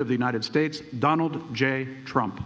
of the United States, Donald J. Trump.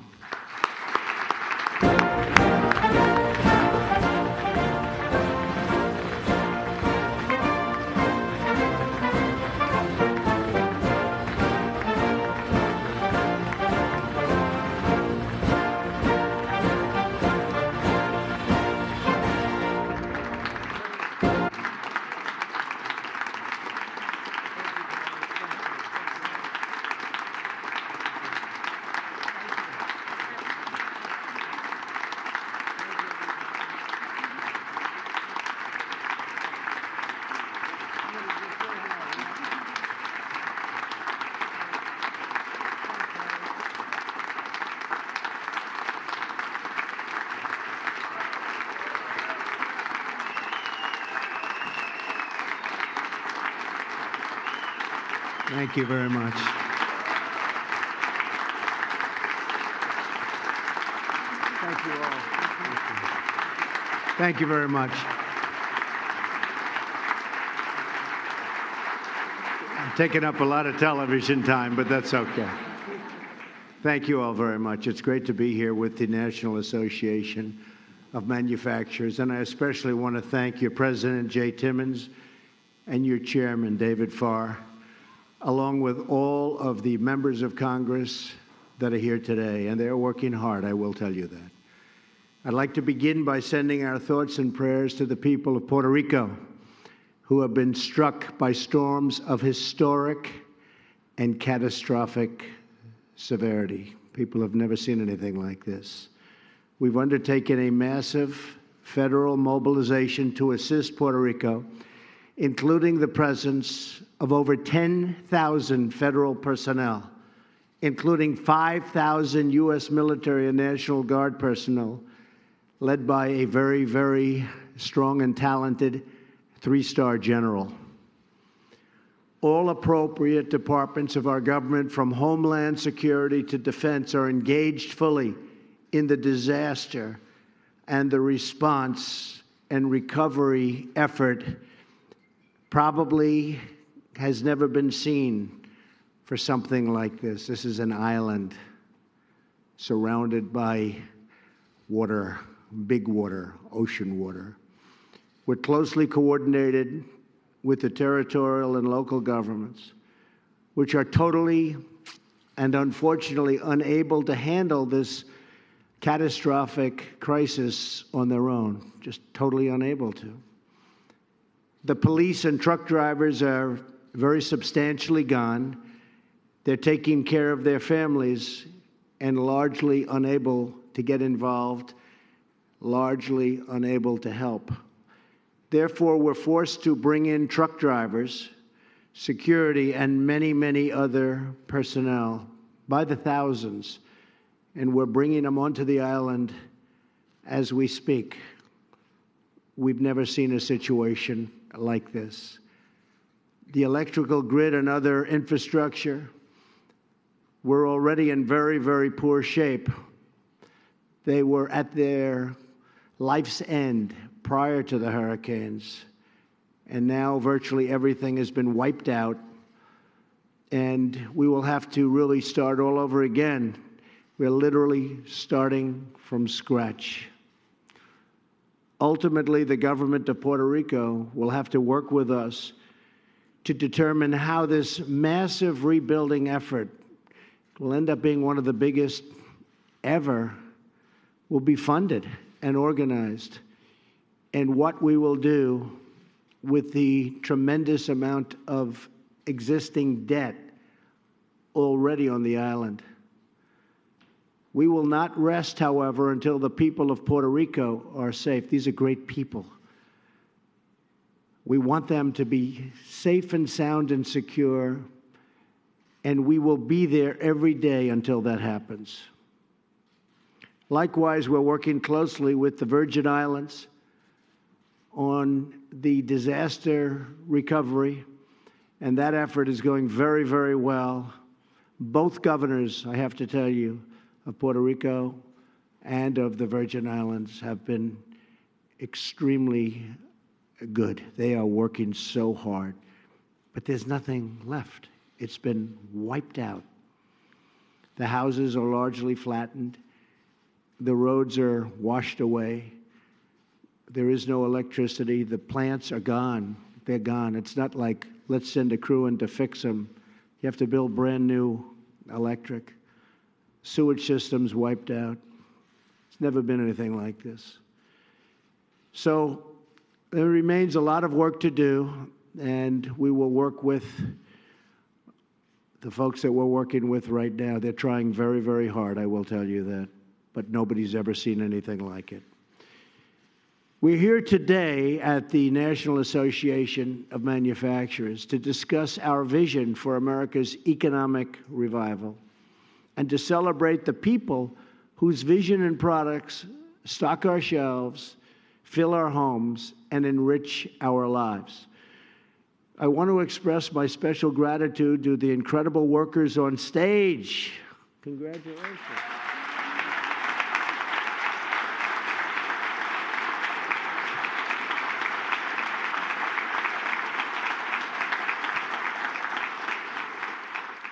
Thank you very much. Thank you all. Thank you very much. I'm taking up a lot of television time, but that's okay. Thank you all very much. It's great to be here with the National Association of Manufacturers, and I especially want to thank your President, Jay Timmons, and your Chairman, David Farr, along with all of the members of Congress that are here today, and they're working hard, I will tell you that. I'd like to begin by sending our thoughts and prayers to the people of Puerto Rico who have been struck by storms of historic and catastrophic severity. People have never seen anything like this. We've undertaken a massive federal mobilization to assist Puerto Rico, including the presence of over 10,000 federal personnel, including 5,000 U.S. military and National Guard personnel, led by a very, very strong and talented three-star general. All appropriate departments of our government, from Homeland Security to Defense, are engaged fully in the disaster and the response and recovery effort probably has never been seen for something like this. This is an island surrounded by water, big water, ocean water. We're closely coordinated with the territorial and local governments, which are totally and unfortunately unable to handle this catastrophic crisis on their own, just totally unable to. The police and truck drivers are very substantially gone. They're taking care of their families and largely unable to get involved, largely unable to help. Therefore, we're forced to bring in truck drivers, security, and many, many other personnel by the thousands, and we're bringing them onto the island as we speak. We've never seen a situation like this. The electrical grid and other infrastructure were already in very, very poor shape. They were at their life's end prior to the hurricanes, and now virtually everything has been wiped out, and we will have to really start all over again. We're literally starting from scratch. Ultimately, the government of Puerto Rico will have to work with us to determine how this massive rebuilding effort will end up being one of the biggest ever, will be funded and organized, and what we will do with the tremendous amount of existing debt already on the island. We will not rest, however, until the people of Puerto Rico are safe. These are great people. We want them to be safe and sound and secure, and we will be there every day until that happens. Likewise, we're working closely with the Virgin Islands on the disaster recovery, and that effort is going very, very well. Both governors, I have to tell you, of Puerto Rico and of the Virgin Islands have been extremely good. They are working so hard, but there's nothing left. It's been wiped out. The houses are largely flattened. The roads are washed away. There is no electricity. The plants are gone. They're gone. It's not like, let's send a crew in to fix them. You have to build brand new electric. Sewage systems wiped out. It's never been anything like this. So there remains a lot of work to do, and we will work with the folks that we're working with right now. They're trying very, very hard, I will tell you that, but nobody's ever seen anything like it. We're here today at the National Association of Manufacturers to discuss our vision for America's economic revival and to celebrate the people whose vision and products stock our shelves, fill our homes, and enrich our lives. I want to express my special gratitude to the incredible workers on stage. Congratulations.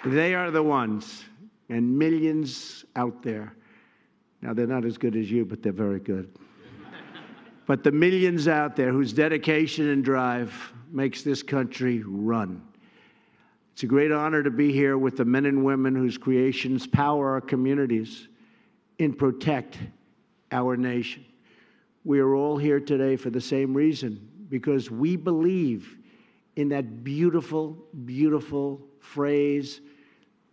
They are the ones, and millions out there. Now, they're not as good as you, but they're very good. But the millions out there whose dedication and drive makes this country run. It's a great honor to be here with the men and women whose creations power our communities and protect our nation. We are all here today for the same reason, because we believe in that beautiful, beautiful phrase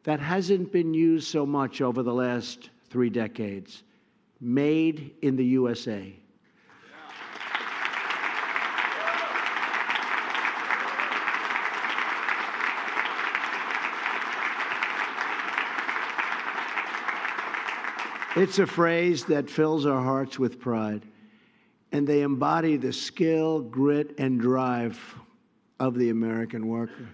that hasn't been used so much over the last 3 decades, made in the USA. It's a phrase that fills our hearts with pride, and they embody the skill, grit, and drive of the American worker.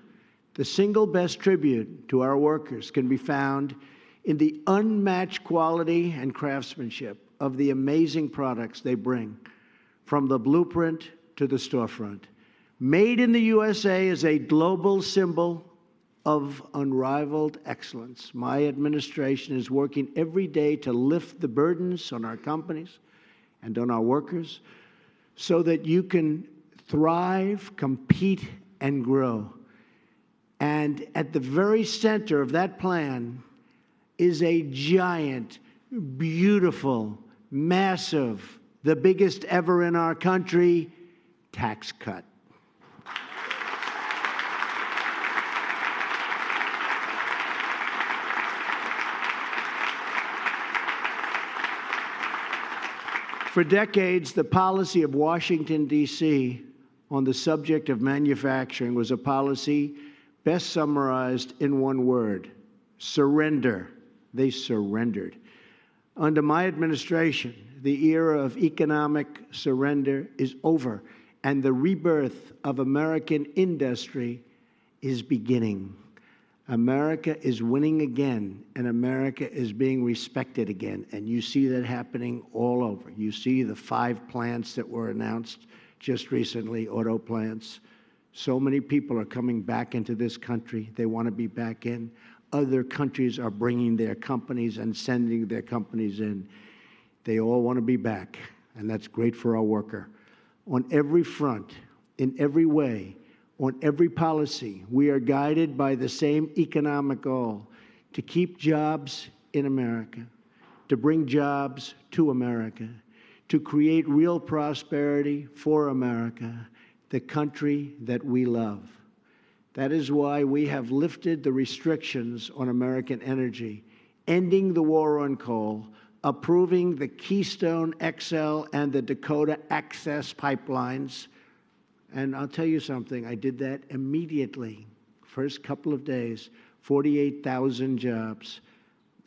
The single best tribute to our workers can be found in the unmatched quality and craftsmanship of the amazing products they bring, from the blueprint to the storefront. Made in the USA is a global symbol of unrivaled excellence. My administration is working every day to lift the burdens on our companies and on our workers so that you can thrive, compete, and grow. And at the very center of that plan is a giant, beautiful, massive, the biggest ever in our country, tax cut. For decades, the policy of Washington, D.C. on the subject of manufacturing was a policy best summarized in one word: surrender. They surrendered. Under my administration, the era of economic surrender is over, and the rebirth of American industry is beginning. America is winning again, and America is being respected again, and you see that happening all over. You see the 5 plants that were announced just recently, auto plants. So many people are coming back into this country. They want to be back in. Other countries are bringing their companies and sending their companies in. They all want to be back, and that's great for our worker. On every front, in every way, on every policy, we are guided by the same economic goal: to keep jobs in America, to bring jobs to America, to create real prosperity for America, the country that we love. That is why we have lifted the restrictions on American energy, ending the war on coal, approving the Keystone XL and the Dakota Access pipelines. And I'll tell you something, I did that immediately. First couple of days, 48,000 jobs,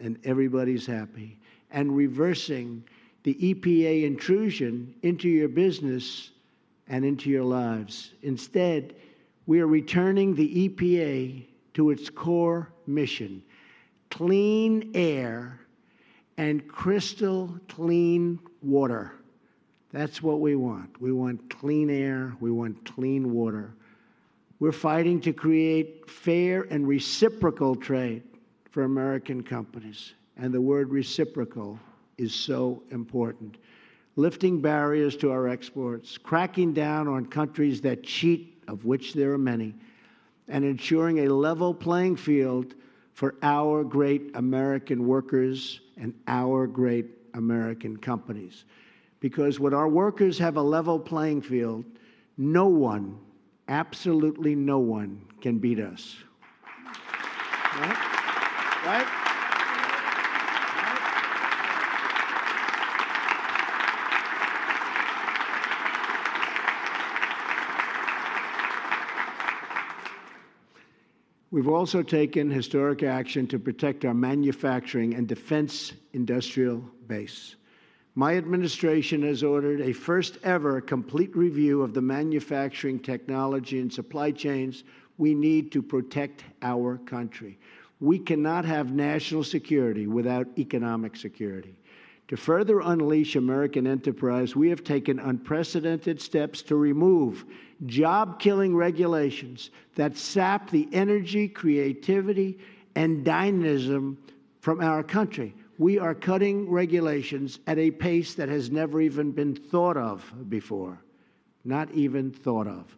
and everybody's happy. And reversing the EPA intrusion into your business and into your lives. Instead, we are returning the EPA to its core mission: clean air and crystal clean water. That's what we want. We want clean air. We want clean water. We're fighting to create fair and reciprocal trade for American companies. And the word reciprocal is so important. Lifting barriers to our exports, cracking down on countries that cheat, of which there are many, and ensuring a level playing field for our great American workers and our great American companies. Because when our workers have a level playing field, no one, absolutely no one, can beat us. Right? Right? We've also taken historic action to protect our manufacturing and defense industrial base. My administration has ordered a first-ever complete review of the manufacturing technology and supply chains we need to protect our country. We cannot have national security without economic security. To further unleash American enterprise, we have taken unprecedented steps to remove job-killing regulations that sap the energy, creativity, and dynamism from our country. We are cutting regulations at a pace that has never even been thought of before. Not even thought of.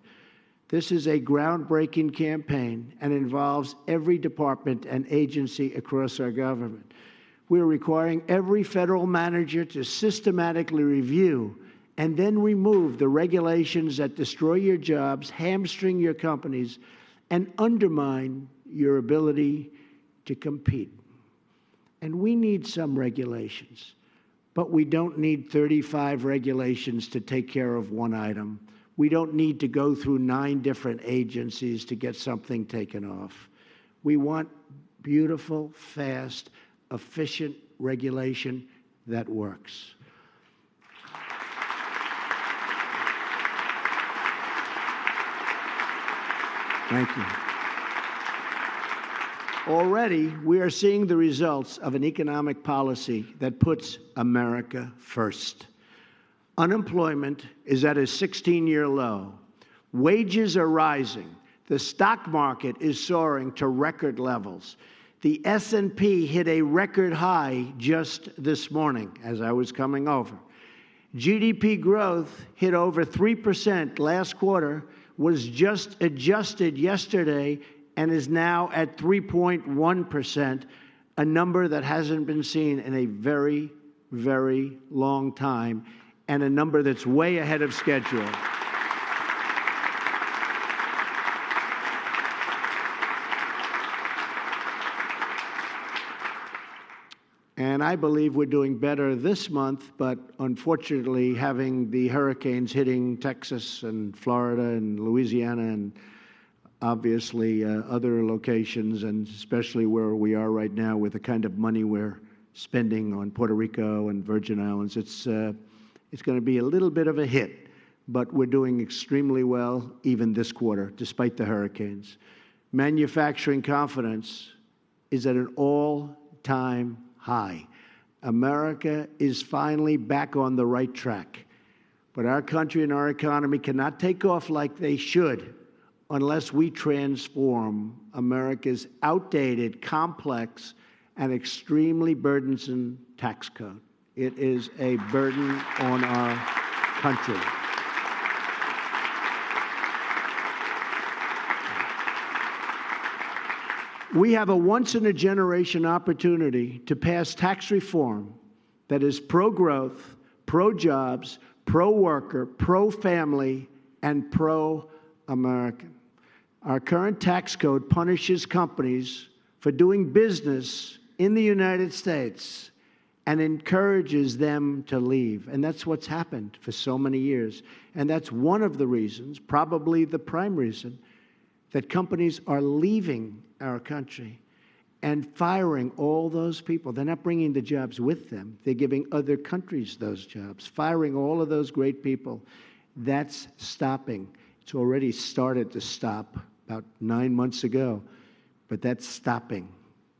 This is a groundbreaking campaign and involves every department and agency across our government. We are requiring every federal manager to systematically review and then remove the regulations that destroy your jobs, hamstring your companies, and undermine your ability to compete. And we need some regulations, but we don't need 35 regulations to take care of one item. We don't need to go through 9 different agencies to get something taken off. We want beautiful, fast, efficient regulation that works. Thank you. Already, we are seeing the results of an economic policy that puts America first. Unemployment is at a 16-year low. Wages are rising. The stock market is soaring to record levels. The S&P hit a record high just this morning as I was coming over. GDP growth hit over 3% last quarter, was just adjusted yesterday, and is now at 3.1%, a number that hasn't been seen in a very, very long time, and a number that's way ahead of schedule. And I believe we're doing better this month, but unfortunately, having the hurricanes hitting Texas and Florida and Louisiana and obviously other locations, and especially where we are right now with the kind of money we're spending on Puerto Rico and Virgin Islands, it's going to be a little bit of a hit, but we're doing extremely well even this quarter, despite the hurricanes. Manufacturing confidence is at an all-time high. America is finally back on the right track. But our country and our economy cannot take off like they should unless we transform America's outdated, complex, and extremely burdensome tax code. It is a burden on our country. We have a once-in-a-generation opportunity to pass tax reform that is pro-growth, pro-jobs, pro-worker, pro-family, and pro-American. Our current tax code punishes companies for doing business in the United States and encourages them to leave. And that's what's happened for so many years. And that's one of the reasons, probably the prime reason, that companies are leaving our country and firing all those people. They're not bringing the jobs with them. They're giving other countries those jobs, firing all of those great people. That's stopping. It's already started to stop about 9 months ago, but that's stopping,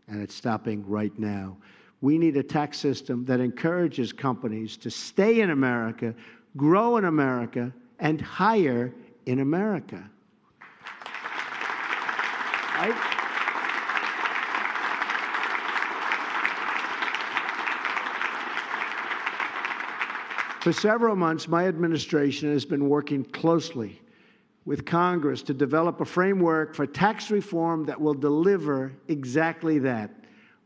and it's stopping right now. We need a tax system that encourages companies to stay in America, grow in America, and hire in America. Right? For several months, my administration has been working closely with Congress to develop a framework for tax reform that will deliver exactly that: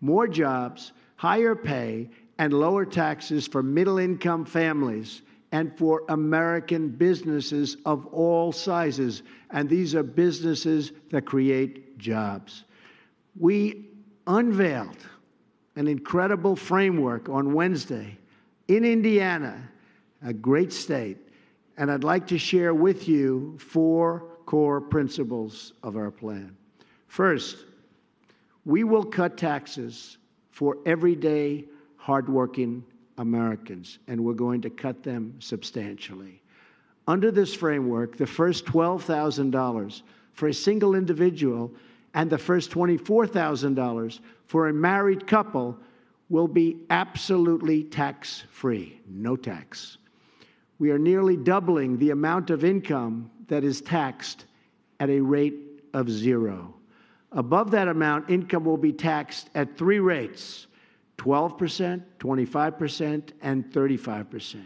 more jobs, higher pay, and lower taxes for middle-income families and for American businesses of all sizes. And these are businesses that create jobs. We unveiled an incredible framework on Wednesday in Indiana, a great state, and I'd like to share with you 4 core principles of our plan. First, we will cut taxes for everyday, hardworking Americans, and we're going to cut them substantially. Under this framework, the first $12,000 for a single individual and the first $24,000 for a married couple will be absolutely tax-free, no tax. We are nearly doubling the amount of income that is taxed at a rate of 0. Above that amount, income will be taxed at 3 rates: 12%, 25%, and 35%.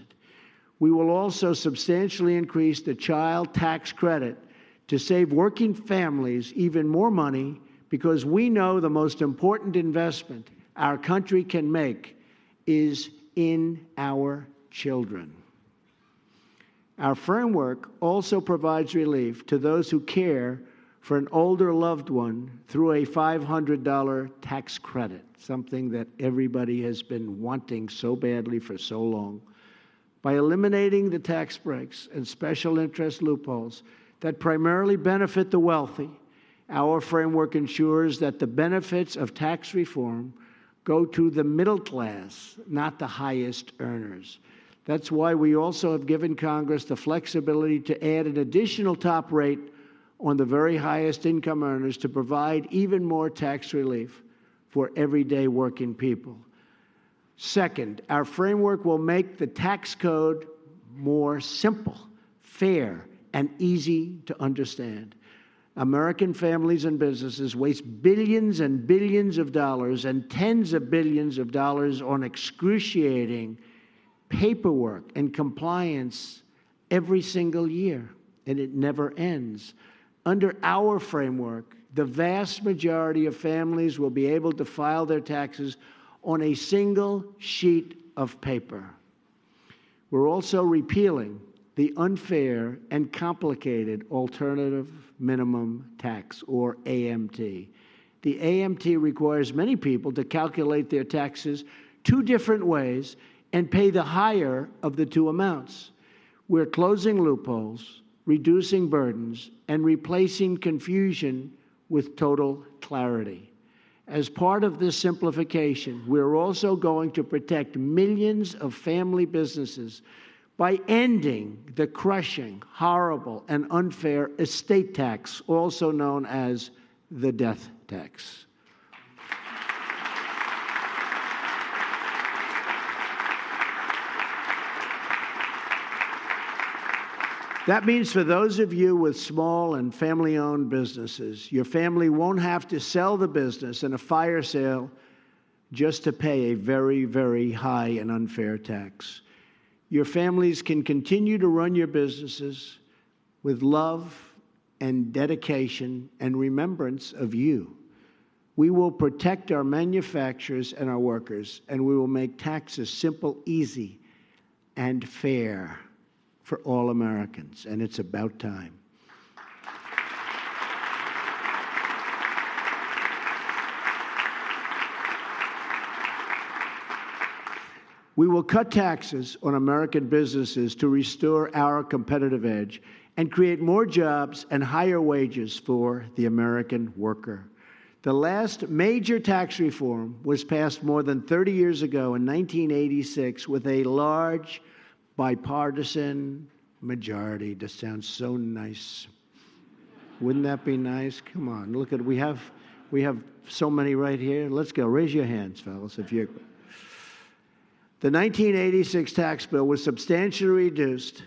We will also substantially increase the child tax credit to save working families even more money, because we know the most important investment our country can make is in our children. Our framework also provides relief to those who care for an older loved one through a $500 tax credit, something that everybody has been wanting so badly for so long. By eliminating the tax breaks and special interest loopholes that primarily benefit the wealthy, our framework ensures that the benefits of tax reform go to the middle class, not the highest earners. That's why we also have given Congress the flexibility to add an additional top rate on the very highest income earners to provide even more tax relief for everyday working people. Second, our framework will make the tax code more simple, fair, and easy to understand. American families and businesses waste billions and billions of dollars and tens of billions of dollars on excruciating paperwork and compliance every single year, and it never ends. Under our framework, the vast majority of families will be able to file their taxes on a single sheet of paper. We're also repealing the unfair and complicated alternative minimum tax, or AMT. The AMT requires many people to calculate their taxes 2 different ways and pay the higher of the 2 amounts. We're closing loopholes, reducing burdens, and replacing confusion with total clarity. As part of this simplification, we're also going to protect millions of family businesses by ending the crushing, horrible, and unfair estate tax, also known as the death tax. That means for those of you with small and family-owned businesses, your family won't have to sell the business in a fire sale just to pay a very, very high and unfair tax. Your families can continue to run your businesses with love and dedication and remembrance of you. We will protect our manufacturers and our workers, and we will make taxes simple, easy, and fair for all Americans, and it's about time. We will cut taxes on American businesses to restore our competitive edge and create more jobs and higher wages for the American worker. The last major tax reform was passed more than 30 years ago in 1986 with a large bipartisan majority. That sounds so nice. Wouldn't that be nice? Come on, look at we have so many right here. Let's go. Raise your hands, fellas, if you. The 1986 tax bill was substantially reduced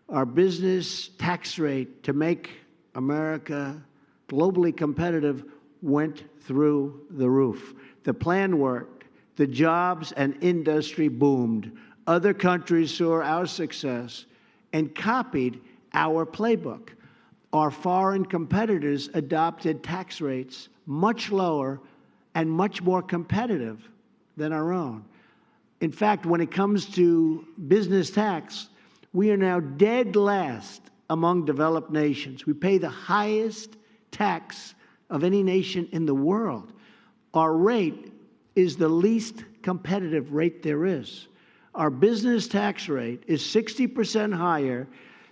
our business tax rate to make America globally competitive went through the roof. The plan worked. The jobs and industry boomed. Other countries saw our success and copied our playbook. Our foreign competitors adopted tax rates much lower and much more competitive than our own. In fact, when it comes to business tax, we are now dead last among developed nations. We pay the highest tax of any nation in the world. Our rate is the least competitive rate there is. Our business tax rate is 60% higher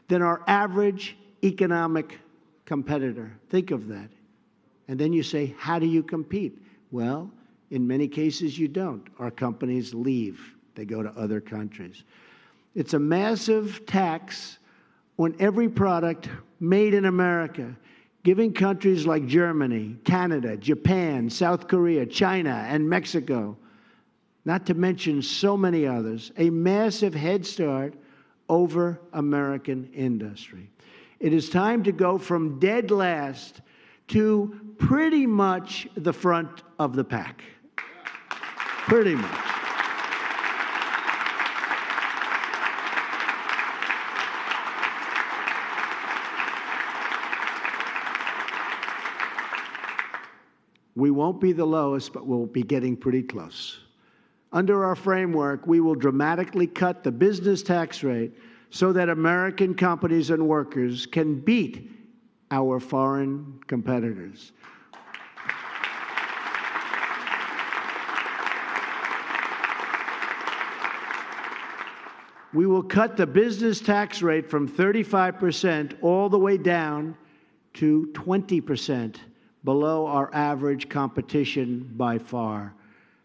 than our average economic competitor. Think of that. And then you say, how do you compete? Well, in many cases you don't. Our companies leave. They go to other countries. It's a massive tax on every product made in America, giving countries like Germany, Canada, Japan, South Korea, China, and Mexico, not to mention so many others, a massive head start over American industry. It is time to go from dead last to pretty much the front of the pack. Pretty much. We won't be the lowest, but we'll be getting pretty close. Under our framework, we will dramatically cut the business tax rate so that American companies and workers can beat our foreign competitors. We will cut the business tax rate from 35% all the way down to 20%, below our average competition by far.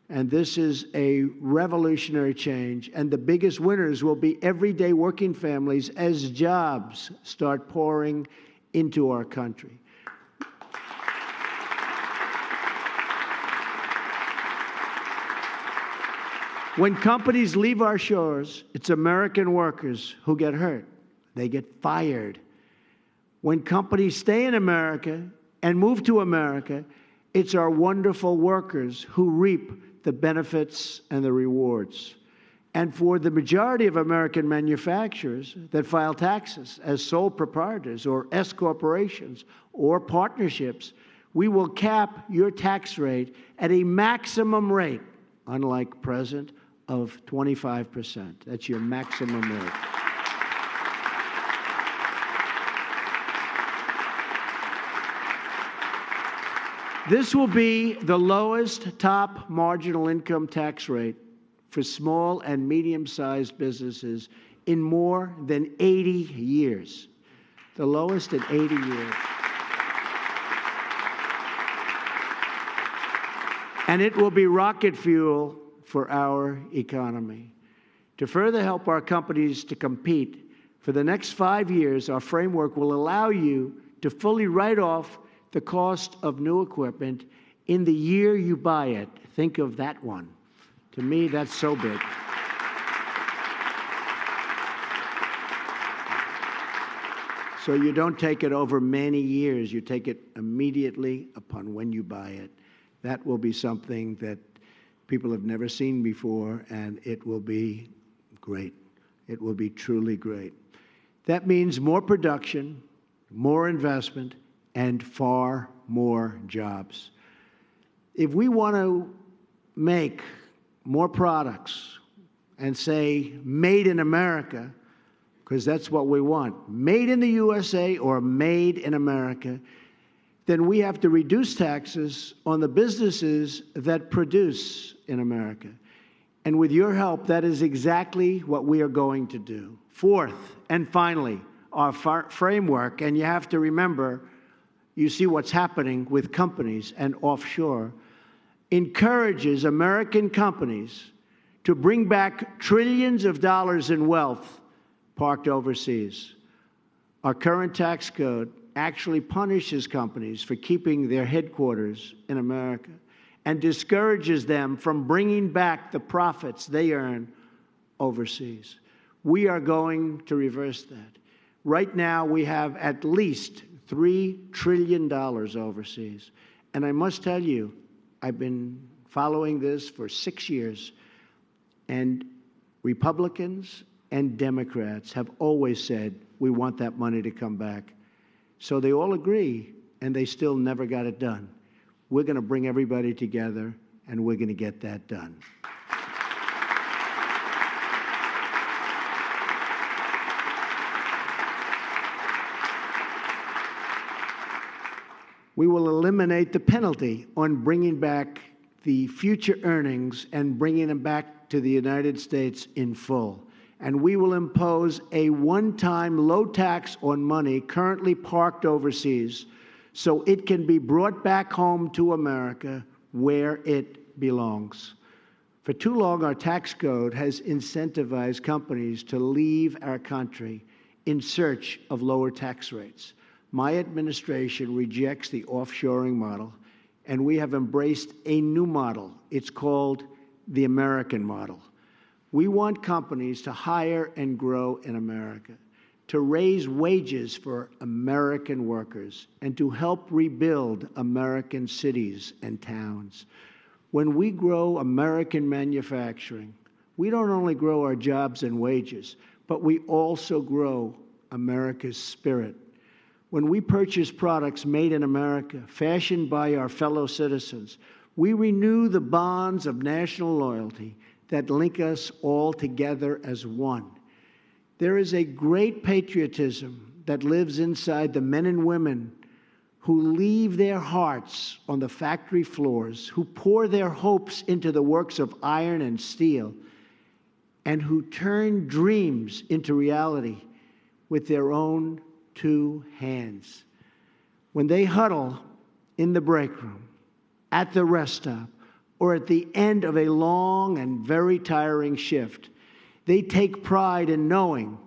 And this is a revolutionary change. And the biggest winners will be everyday working families as jobs start pouring into our country. When companies leave our shores, it's American workers who get hurt. They get fired. When companies stay in America and move to America, it's our wonderful workers who reap the benefits and the rewards. And for the majority of American manufacturers that file taxes as sole proprietors or S corporations or partnerships, we will cap your tax rate at a maximum rate, unlike present, of 25%. That's your maximum rate. This will be the lowest top marginal income tax rate for small and medium-sized businesses in more than 80 years. The lowest in 80 years. And it will be rocket fuel for our economy. To further help our companies to compete, for the next 5 years, our framework will allow you to fully write off the cost of new equipment in the year you buy it. Think of that one. To me, that's so big. So you don't take it over many years. You take it immediately upon when you buy it. That will be something that people have never seen before, and it will be great. It will be truly great. That means more production, more investment, and far more jobs. If we want to make more products and say made in America, because that's what we want, made in the USA or made in America, then we have to reduce taxes on the businesses that produce in America. And with your help, that is exactly what we are going to do. Fourth, and finally, our framework, and you have to remember, you see what's happening with companies and offshore, encourages American companies to bring back trillions of dollars in wealth parked overseas. Our current tax code actually punishes companies for keeping their headquarters in America and discourages them from bringing back the profits they earn overseas. We are going to reverse that. Right now, we have at least $3 trillion overseas. And I must tell you, I've been following this for 6 years, and Republicans and Democrats have always said, we want that money to come back. So they all agree, and they still never got it done. We're going to bring everybody together, and we're going to get that done. We will eliminate the penalty on bringing back the future earnings and bringing them back to the United States in full. And we will impose a one-time low tax on money currently parked overseas so it can be brought back home to America where it belongs. For too long, our tax code has incentivized companies to leave our country in search of lower tax rates. My administration rejects the offshoring model, and we have embraced a new model. It's called the American model. We want companies to hire and grow in America, to raise wages for American workers, and to help rebuild American cities and towns. When we grow American manufacturing, we don't only grow our jobs and wages, but we also grow America's spirit. When we purchase products made in America, fashioned by our fellow citizens, we renew the bonds of national loyalty that link us all together as one. There is a great patriotism that lives inside the men and women who leave their hearts on the factory floors, who pour their hopes into the works of iron and steel, and who turn dreams into reality with their own two hands. When they huddle in the break room, at the rest stop, or at the end of a long and very tiring shift, they take pride in knowing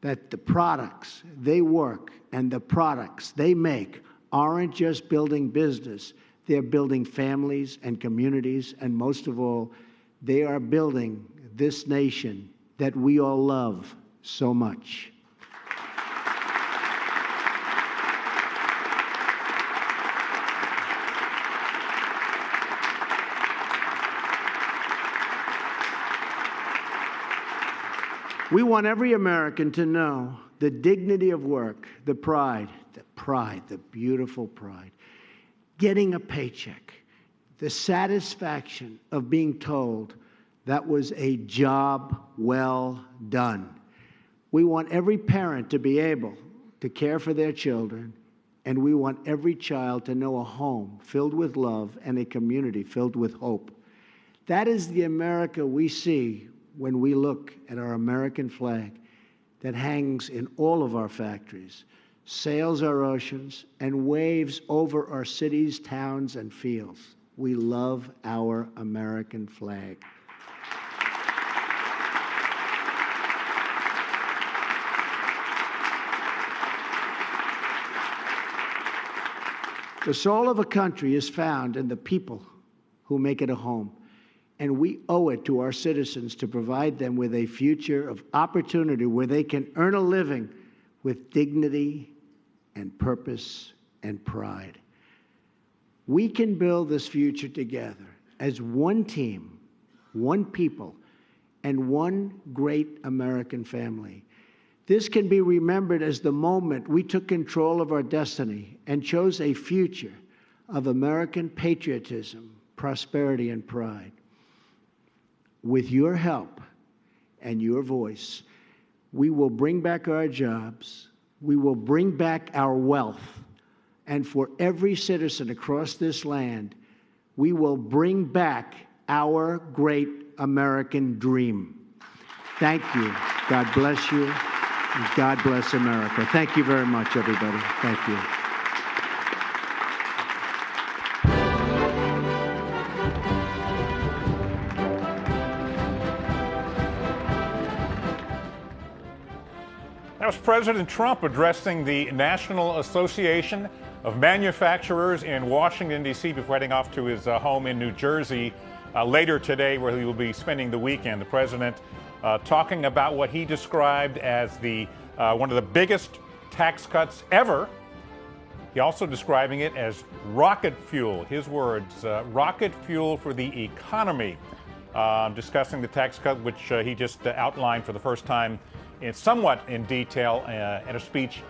that the products they work and the products they make aren't just building business, they're building families and communities, and most of all, they are building this nation that we all love so much. We want every American to know the dignity of work, the pride, the beautiful pride, getting a paycheck, the satisfaction of being told that was a job well done. We want every parent to be able to care for their children, and we want every child to know a home filled with love and a community filled with hope. That is the America we see when we look at our American flag that hangs in all of our factories, sails our oceans, and waves over our cities, towns, and fields. We love our American flag. The soul of a country is found in the people who make it a home. And we owe it to our citizens to provide them with a future of opportunity where they can earn a living with dignity and purpose and pride. We can build this future together as one team, one people, and one great American family. This can be remembered as the moment we took control of our destiny and chose a future of American patriotism, prosperity, and pride. With your help and your voice, we will bring back our jobs, we will bring back our wealth, and for every citizen across this land, we will bring back our great American dream. Thank you. God bless you. And God bless America. Thank you very much, everybody. Thank you. That was President Trump addressing the National Association of Manufacturers in Washington, D.C. before heading off to his home in New Jersey later today, where he will be spending the weekend. The president talking about what he described as the one of the biggest tax cuts ever. He also describing it as rocket fuel. His words, rocket fuel for the economy. discussing the tax cut, which he just outlined for the first time somewhat in detail at a speech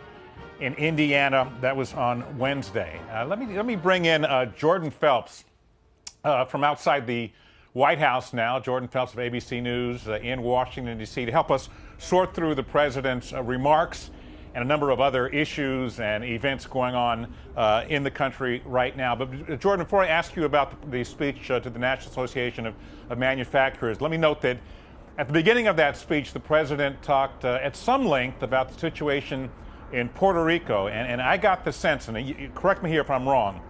in Indiana. That was on Wednesday. Let me bring in Jordan Phelps from outside the White House now. Jordan Phelps of ABC News in Washington, D.C. to help us sort through the president's remarks and a number of other issues and events going on in the country right now. But Jordan, before I ask you about the speech to the National Association of Manufacturers, let me note that at the beginning of that speech, the president talked at some length about the situation in Puerto Rico. And I got the sense, and you correct me here if I'm wrong,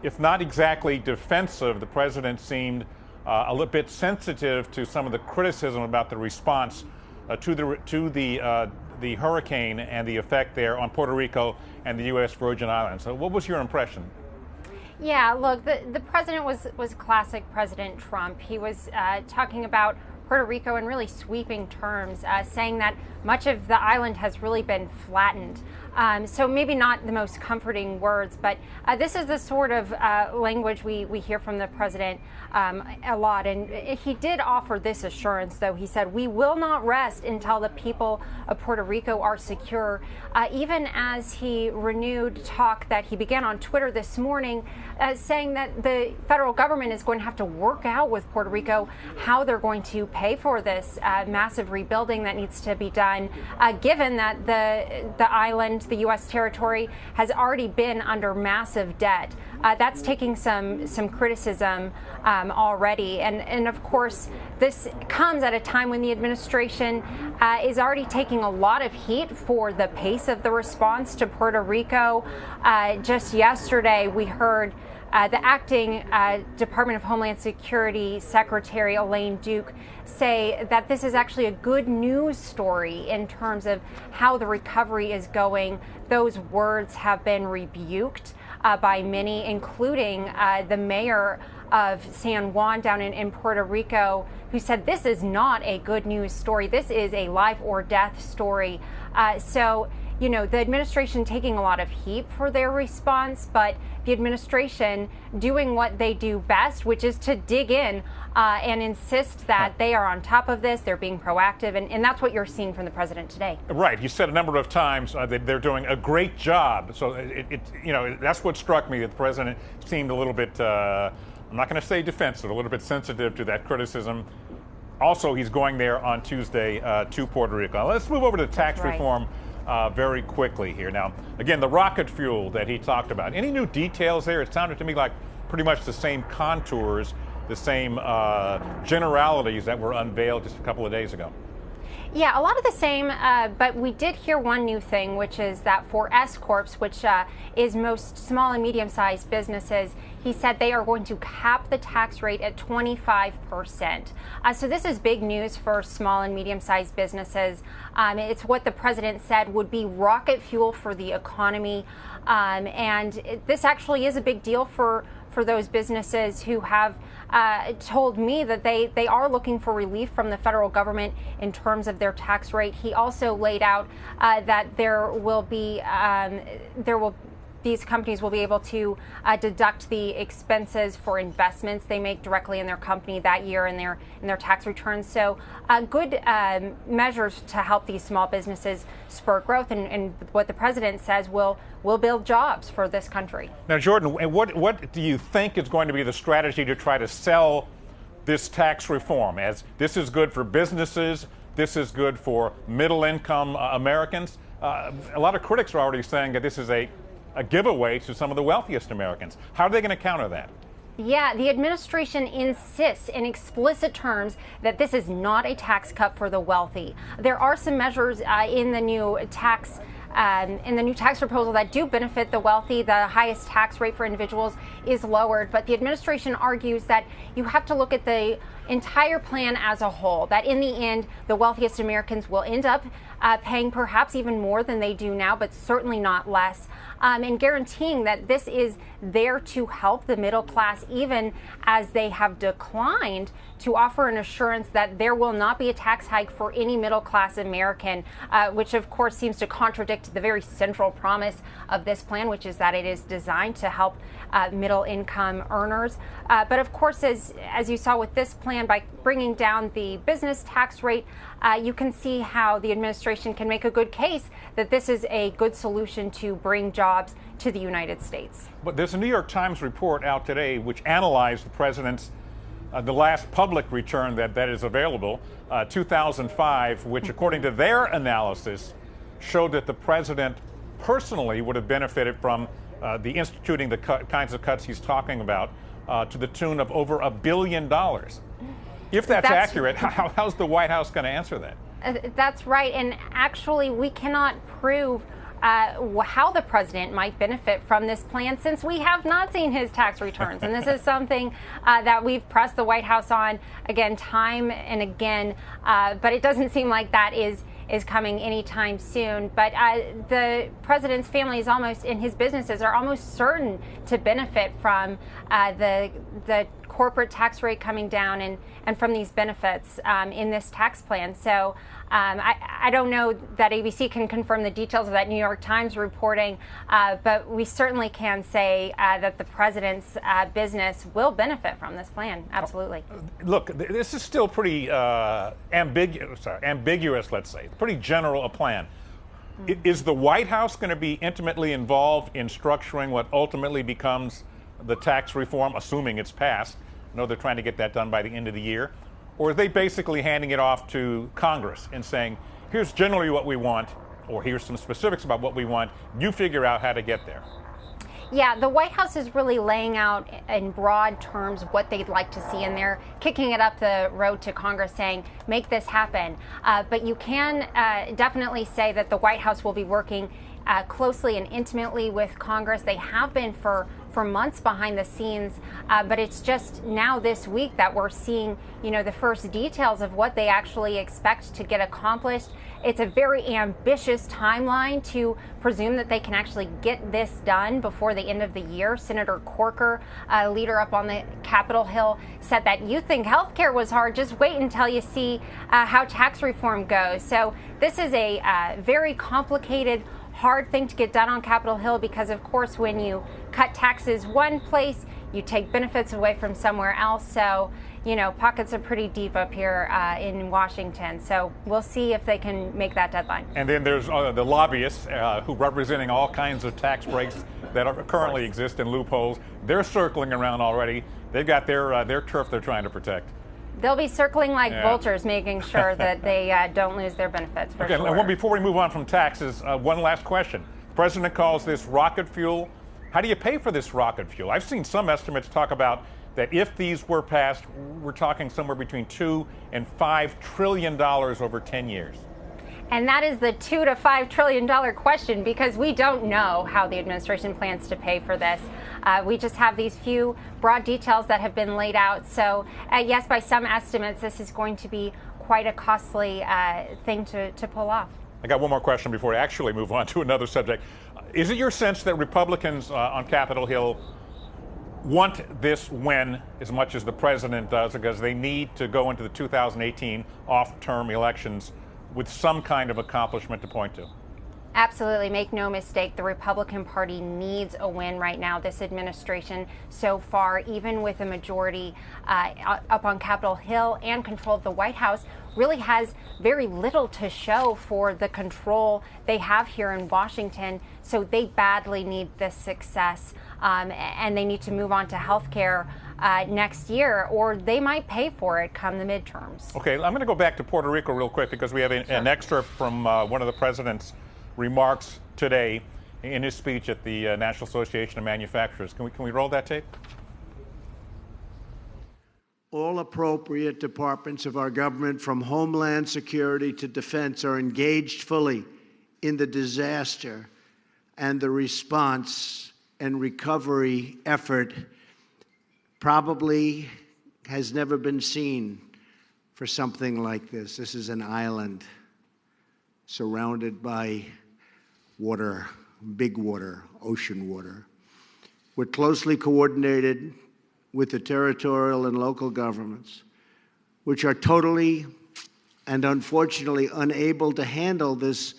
if not exactly defensive, the president seemed a little bit sensitive to some of the criticism about the response to the hurricane and the effect there on Puerto Rico and the U.S. Virgin Islands. So what was your impression? Yeah, look, the president was classic President Trump. He was talking about Puerto Rico in really sweeping terms, saying that much of the island has really been flattened. So maybe not the most comforting words, but this is the sort of language we hear from the president a lot. And he did offer this assurance, though. He said, "We will not rest until the people of Puerto Rico are secure," even as he renewed talk that he began on Twitter this morning, saying that the federal government is going to have to work out with Puerto Rico how they're going to pay for this massive rebuilding that needs to be done, given that the island, the U.S. territory, has already been under massive debt. That's taking some criticism already. And of course, this comes at a time when the administration is already taking a lot of heat for the pace of the response to Puerto Rico. Just yesterday, we heard the acting Department of Homeland Security Secretary Elaine Duke say that this is actually a good news story in terms of how the recovery is going. Those words have been rebuked by many, including the mayor of San Juan down in Puerto Rico, who said this is not a good news story. This is a life or death story. So, you know, the administration taking a lot of heat for their response, but the administration doing what they do best, which is to dig in and insist that they are on top of this, they're being proactive, and that's what you're seeing from the president today. Right. You said a number of times that they're doing a great job. So, you know, that's what struck me, that the president seemed a little bit, I'm not going to say defensive, a little bit sensitive to that criticism. Also, he's going there on Tuesday to Puerto Rico. Let's move over to tax reform very quickly here. Now, again, the rocket fuel that he talked about. Any new details there? It sounded to me like pretty much the same contours, the same generalities that were unveiled just a couple of days ago. Yeah, a lot of the same, but we did hear one new thing, which is that for S-Corps, which is most small and medium-sized businesses, he said they are going to cap the tax rate at 25%. So this is big news for small and medium-sized businesses. It's what the president said would be rocket fuel for the economy. This actually is a big deal for those businesses who have told me that they are looking for relief from the federal government in terms of their tax rate. He also laid out that these companies will be able to deduct the expenses for investments they make directly in their company that year in their tax returns. So good measures to help these small businesses spur growth, and what the president says will build jobs for this country. Now, Jordan, what do you think is going to be the strategy to try to sell this tax reform? As this is good for businesses, this is good for middle-income Americans. A lot of critics are already saying that this is a giveaway to some of the wealthiest Americans. How are they going to counter that? Yeah, the administration insists in explicit terms that this is not a tax cut for the wealthy. There are some measures in the new tax proposal that do benefit the wealthy. The highest tax rate for individuals is lowered, but the administration argues that you have to look at the entire plan as a whole, that in the end, the wealthiest Americans will end up paying perhaps even more than they do now, but certainly not less, and guaranteeing that this is there to help the middle class, even as they have declined to offer an assurance that there will not be a tax hike for any middle class American, which of course seems to contradict the very central promise of this plan, which is that it is designed to help middle income earners. But of course, as you saw with this plan, plan by bringing down the business tax rate, you can see how the administration can make a good case that this is a good solution to bring jobs to the United States. But there's a New York Times report out today which analyzed the president's the last public return that is available, 2005, which, according to their analysis, showed that the president personally would have benefited from the instituting the kinds of cuts he's talking about to the tune of over $1 billion. If that's accurate, how's the White House going to answer that? That's right. And actually, we cannot prove how the president might benefit from this plan, since we have not seen his tax returns. And this is something that we've pressed the White House on, again, time and again. But it doesn't seem like that is coming anytime soon. But the president's family is almost, and his businesses are almost certain to benefit from the corporate tax rate coming down and from these benefits in this tax plan. So I don't know that ABC can confirm the details of that New York Times reporting, but we certainly can say that the president's business will benefit from this plan. Absolutely. Look, this is still pretty ambiguous, let's say, pretty general a plan. Is the White House going to be intimately involved in structuring what ultimately becomes the tax reform, assuming it's passed? I know they're trying to get that done by the end of the year. Or are they basically handing it off to Congress and saying, here's generally what we want, or here's some specifics about what we want, you figure out how to get there? Yeah, the White House is really laying out in broad terms what they'd like to see in there, kicking it up the road to Congress saying, make this happen. But you can definitely say that the White House will be working closely and intimately with Congress. They have been for months behind the scenes, but it's just now this week that we're seeing, the first details of what they actually expect to get accomplished. It's a very ambitious timeline to presume that they can actually get this done before the end of the year. Senator Corker, leader up on the Capitol Hill, said that you think healthcare was hard, just wait until you see how tax reform goes. So this is a very complicated, hard thing to get done on Capitol Hill, because of course when you cut taxes one place, you take benefits away from somewhere else. So, pockets are pretty deep up here in Washington. So we'll see if they can make that deadline. And then there's the lobbyists who representing all kinds of tax breaks that currently exist and loopholes. They're circling around already. They've got their turf they're trying to protect. They'll be circling like vultures, making sure that they don't lose their benefits, for sure. And before we move on from taxes, one last question. The president calls this rocket fuel. How do you pay for this rocket fuel? I've seen some estimates talk about that if these were passed, we're talking somewhere between $2 and $5 trillion over 10 years. And that is the $2 to $5 trillion question, because we don't know how the administration plans to pay for this. We just have these few broad details that have been laid out. So, yes, by some estimates, this is going to be quite a costly thing to pull off. I got one more question before I actually move on to another subject. Is it your sense that Republicans on Capitol Hill want this win as much as the president does, because they need to go into the 2018 off-term elections with some kind of accomplishment to point to? Absolutely. Make no mistake, the Republican Party needs a win right now. This administration so far, even with a majority up on Capitol Hill and control of the White House, really has very little to show for the control they have here in Washington. So they badly need this success, and they need to move on to health care next year, or they might pay for it come the midterms. Okay, I'm going to go back to Puerto Rico real quick, because we have an excerpt from one of the president's remarks today in his speech at the National Association of Manufacturers. Can we roll that tape? All appropriate departments of our government, from Homeland Security to Defense, are engaged fully in the disaster and the response and recovery effort. Probably has never been seen for something like this. This is an island surrounded by water, big water, ocean water. We're closely coordinated with the territorial and local governments, which are totally and unfortunately unable to handle this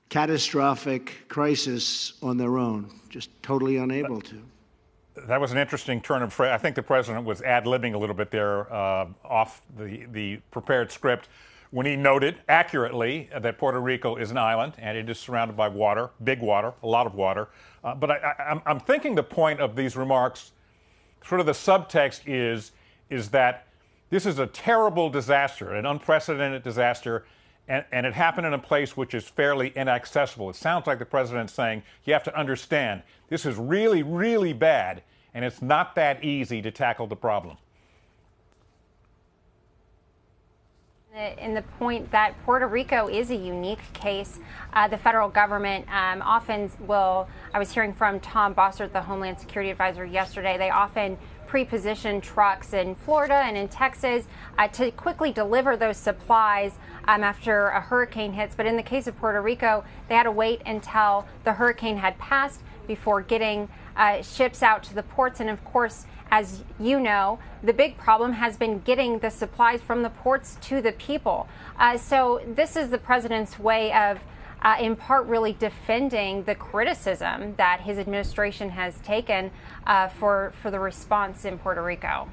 catastrophic crisis on their own, just totally unable to. That was an interesting turn of phrase. I think the president was ad-libbing a little bit there off the prepared script when he noted accurately that Puerto Rico is an island and it is surrounded by water, big water, a lot of water. But I'm thinking the point of these remarks, sort of the subtext is that this is a terrible disaster, an unprecedented disaster, and it happened in a place which is fairly inaccessible. It sounds like the president's saying, you have to understand, this is really, really bad, and it's not that easy to tackle the problem. In the point that Puerto Rico is a unique case, the federal government often will, I was hearing from Tom Bossert, the Homeland Security Advisor yesterday, they often pre-position trucks in Florida and in Texas to quickly deliver those supplies after a hurricane hits. But in the case of Puerto Rico, they had to wait until the hurricane had passed before getting ships out to the ports. And of course, as you know, the big problem has been getting the supplies from the ports to the people. So this is the president's way of in part really defending the criticism that his administration has taken for the response in Puerto Rico.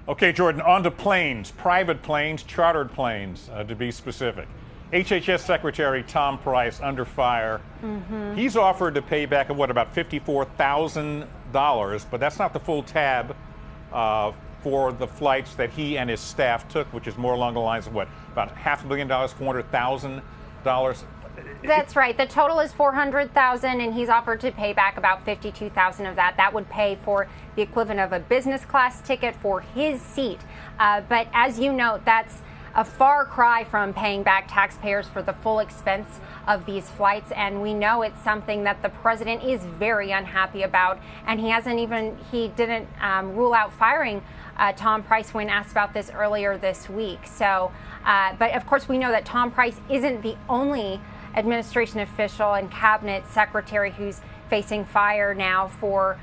Okay, Jordan, on to planes, private planes, chartered planes, to be specific. HHS Secretary Tom Price under fire. He's offered to pay back about $54,000, but that's not the full tab for the flights that he and his staff took, which is more along the lines of what, about $500 million, $400,000. That's right. The total is $400,000, and he's offered to pay back about $52,000 of that. That would pay for the equivalent of a business class ticket for his seat. But as you note, that's a far cry from paying back taxpayers for the full expense of these flights, and we know it's something that the president is very unhappy about, and he didn't rule out firing Tom Price when asked about this earlier this week. So, but of course we know that Tom Price isn't the only administration official and cabinet secretary who's facing fire now for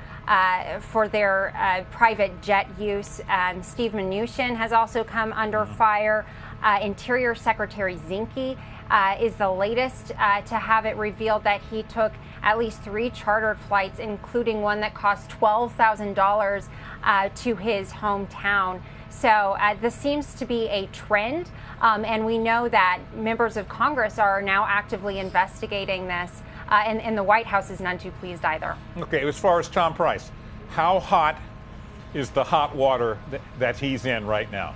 their private jet use. Steve Mnuchin has also come under fire. Interior Secretary Zinke is the latest to have it revealed that he took at least 3 chartered flights, including one that cost $12,000 to his hometown. So this seems to be a trend, and we know that members of Congress are now actively investigating this, and the White House is none too pleased either. Okay, as far as Tom Price, how hot is the hot water that he's in right now?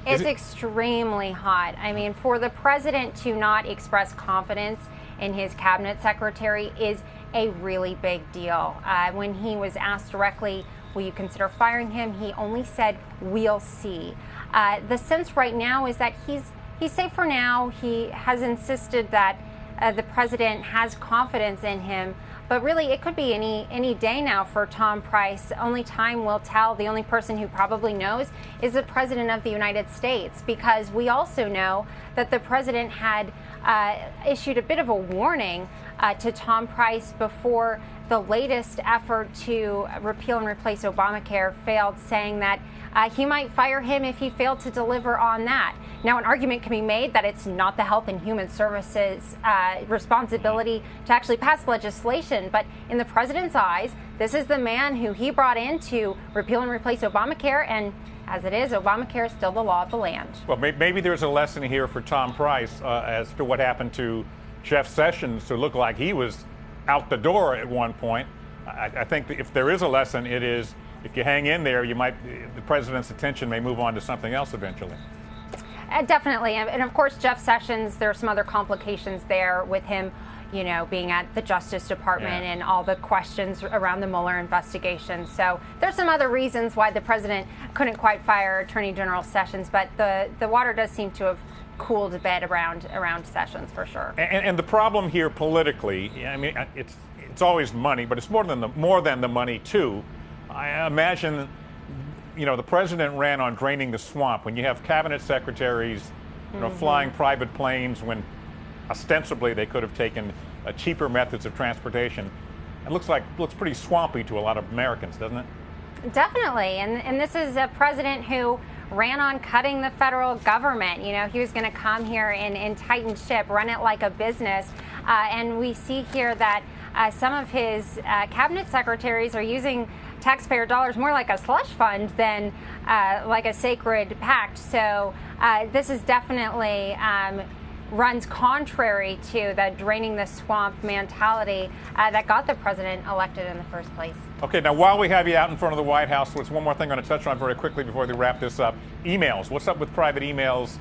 It's extremely hot. I mean, for the president to not express confidence in his cabinet secretary is a really big deal. When he was asked directly, will you consider firing him, he only said, we'll see. The sense right now is that he's safe for now. He has insisted that the president has confidence in him, but really it could be any day now for Tom Price. Only time will tell. The only person who probably knows is the president of the United States, because we also know that the president had issued a bit of a warning to Tom Price before the latest effort to repeal and replace Obamacare failed, saying that he might fire him if he failed to deliver on that. Now, an argument can be made that it's not the Health and Human Services responsibility to actually pass legislation, but in the president's eyes, this is the man who he brought in to repeal and replace Obamacare, and as it is, Obamacare is still the law of the land. Well, maybe there's a lesson here for Tom Price as to what happened to Jeff Sessions, who looked like he was out the door at one point. I think that if there is a lesson, it is if you hang in there, the president's attention may move on to something else eventually. Definitely. And of course, Jeff Sessions, there are some other complications there with him, being at the Justice Department and all the questions around the Mueller investigation. So there's some other reasons why the president couldn't quite fire Attorney General Sessions, but the water does seem to have cooled a bit around Sessions for sure. And the problem here politically, I mean, it's always money, but it's more than the money too. I imagine, the president ran on draining the swamp. When you have cabinet secretaries, flying private planes when ostensibly they could have taken cheaper methods of transportation, it looks pretty swampy to a lot of Americans, doesn't it? Definitely. And this is a president who ran on cutting the federal government. He was going to come here and tighten ship, run it like a business. And we see here that some of his cabinet secretaries are using taxpayer dollars more like a slush fund than like a sacred pact. So this is definitely runs contrary to the draining the swamp mentality that got the president elected in the first place. Okay, now while we have you out in front of the White House, there's one more thing I'm going to touch on very quickly before we wrap this up. Emails. What's up with private emails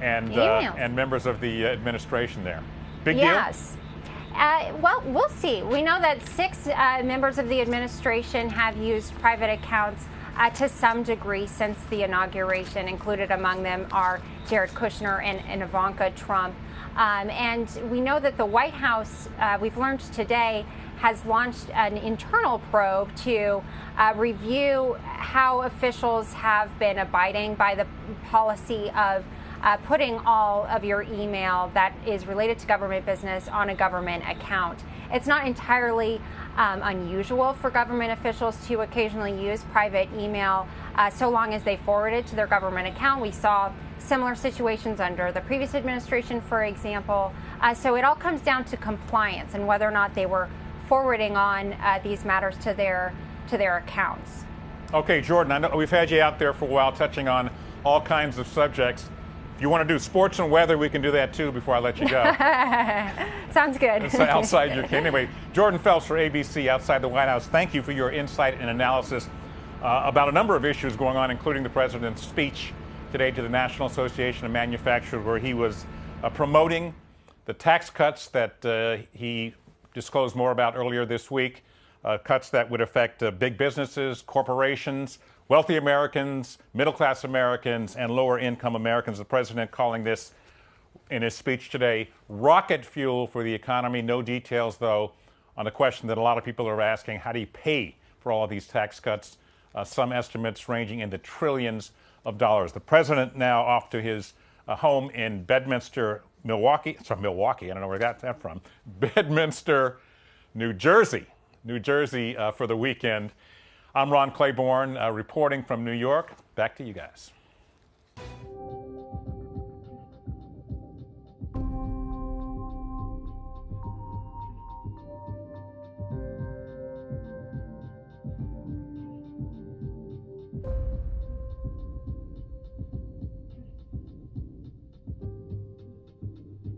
and members of the administration there? Big deal? Yes. Well, we'll see. We know that 6 members of the administration have used private accounts to some degree since the inauguration. Included among them are Jared Kushner and Ivanka Trump. And we know that the White House, we've learned today, has launched an internal probe to review how officials have been abiding by the policy of putting all of your email that is related to government business on a government account. It's not entirely unusual for government officials to occasionally use private email so long as they forward it to their government account. We saw similar situations under the previous administration, for example. So it all comes down to compliance and whether or not they were forwarding on these matters to their accounts. Okay, Jordan, I know we've had you out there for a while touching on all kinds of subjects. If you want to do sports and weather, we can do that too before I let you go. Sounds good. Outside your anyway, Jordan Phelps for ABC Outside the White House. Thank you for your insight and analysis about a number of issues going on, including the president's speech today to the National Association of Manufacturers, where he was promoting the tax cuts that he disclosed more about earlier this week, cuts that would affect big businesses, corporations, wealthy Americans, middle-class Americans, and lower-income Americans. The president calling this, in his speech today, rocket fuel for the economy. No details, though, on the question that a lot of people are asking: how do you pay for all of these tax cuts? Some estimates ranging in the trillions of dollars. The president now off to his home in Bedminster, Milwaukee. I don't know where I got that from. Bedminster, New Jersey, for the weekend. I'm Ron Claiborne, reporting from New York. Back to you guys.